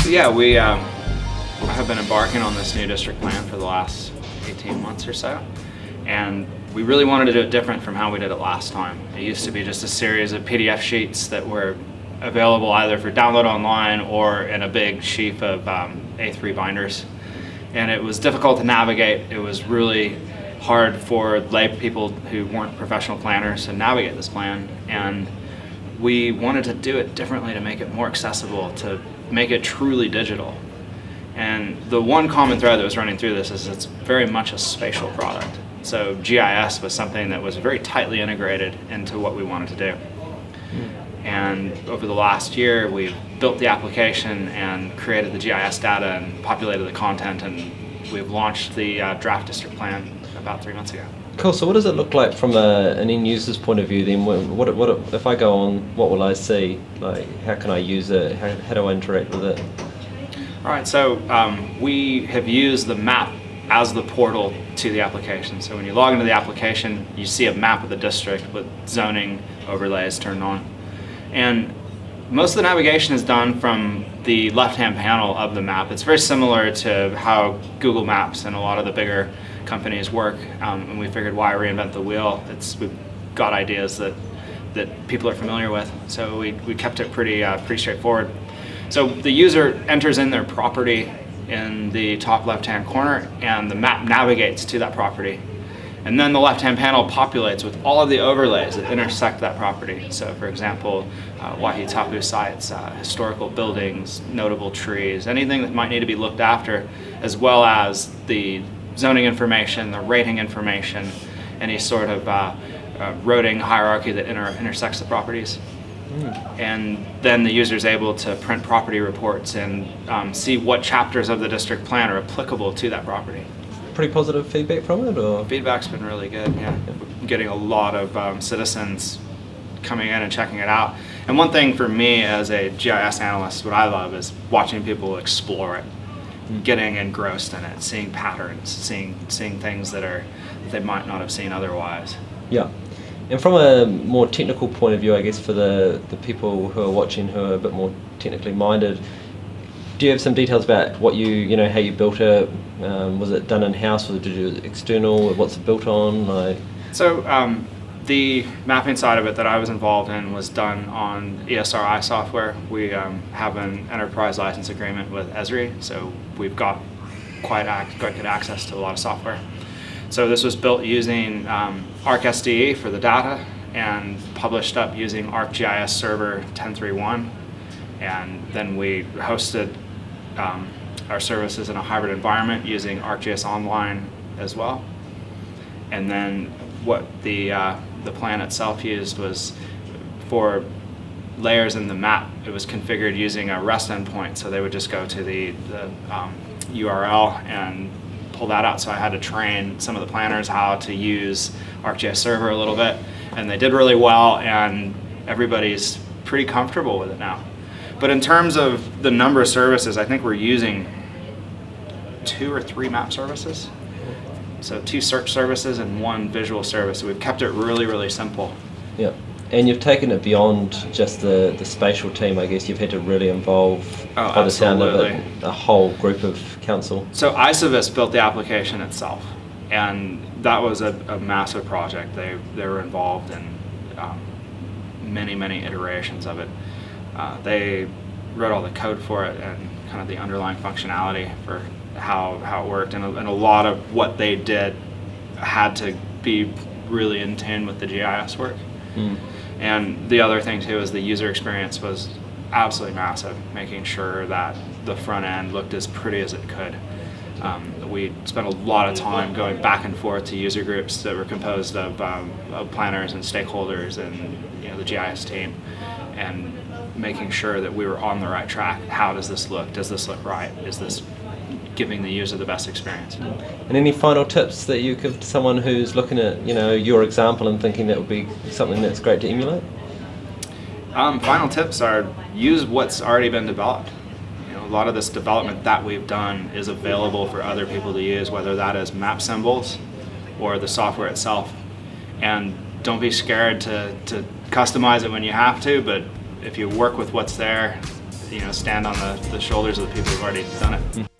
So yeah, we have been embarking on this new district plan for the last 18 months or so, and we really wanted to do it different from how we did it last time. It used to be just a series of PDF sheets that were available either for download online or in a big sheaf of A3 binders, and it was difficult to navigate. It was really hard for lay people who weren't professional planners to navigate this plan, and we wanted to do it differently to make it more accessible, to make it truly digital. And the one common thread that was running through this is it's very much a spatial product. So GIS was something that was very tightly integrated into what we wanted to do. And over the last year, we've built the application and created the GIS data and populated the content, and we've launched the draft district plan about 3 months ago. Cool. So what does it look like from an end user's point of view then? What if I go on, what will I see? Like, how can I use it? How do I interact with it? All right, so we have used the map as the portal to the application. So when you log into the application, you see a map of the district with zoning overlays turned on. And most of the navigation is done from the left-hand panel of the map. It's very similar to how Google Maps and a lot of the bigger companies work, and we figured, why reinvent the wheel? We've got ideas that people are familiar with, so we kept it pretty straightforward. So the user enters in their property in the top left-hand corner, and the map navigates to that property. And then the left-hand panel populates with all of the overlays that intersect that property. So for example, Wahitapu sites, historical buildings, notable trees, anything that might need to be looked after, as well as the zoning information, the rating information, any sort of roading hierarchy that intersects the properties. And then the user is able to print property reports and see what chapters of the district plan are applicable to that property. Pretty positive feedback from it, or? Feedback's been really good, yeah. We're getting a lot of citizens coming in and checking it out. And one thing for me as a GIS analyst, what I love is watching people explore it, getting engrossed in it, seeing patterns, seeing things that they might not have seen otherwise. Yeah. And from a more technical point of view, I guess for the people who are watching who are a bit more technically minded, do you have some details about what how you built it? Was it done in-house, or did you do it external? What's it built on? So the mapping side of it that I was involved in was done on ESRI software. We have an enterprise license agreement with Esri, so we've got quite good access to a lot of software. So this was built using ArcSDE for the data and published up using ArcGIS Server 10.3.1, and then we hosted our services in a hybrid environment using ArcGIS Online as well. And then what the plan itself used was, for layers in the map, it was configured using a REST endpoint, so they would just go to the URL and pull that out. So I had to train some of the planners how to use ArcGIS Server a little bit, and they did really well, and everybody's pretty comfortable with it now. But in terms of the number of services, I think we're using 2 or 3 map services. So 2 search services and 1 visual service. So we've kept it really, really simple. Yeah. And you've taken it beyond just the spatial team, I guess. You've had to really involve, by the sound of it, a whole group of council. So Isovis built the application itself, and that was a massive project. They were involved in many iterations of it. They wrote all the code for it and kind of the underlying functionality for how it worked, and a lot of what they did had to be really in tune with the GIS work. And the other thing too is the user experience was absolutely massive, making sure that the front end looked as pretty as it could. We spent a lot of time going back and forth to user groups that were composed of planners and stakeholders and the GIS team, and making sure that we were on the right track. How does this look? Does this look right? Is this giving the user the best experience? And any final tips that you give to someone who's looking at your example and thinking that would be something that's great to emulate? Final tips are, use what's already been developed. A lot of this development that we've done is available for other people to use, whether that is map symbols or the software itself. And don't be scared to customize it when you have to, but if you work with what's there, stand on the shoulders of the people who've already done it.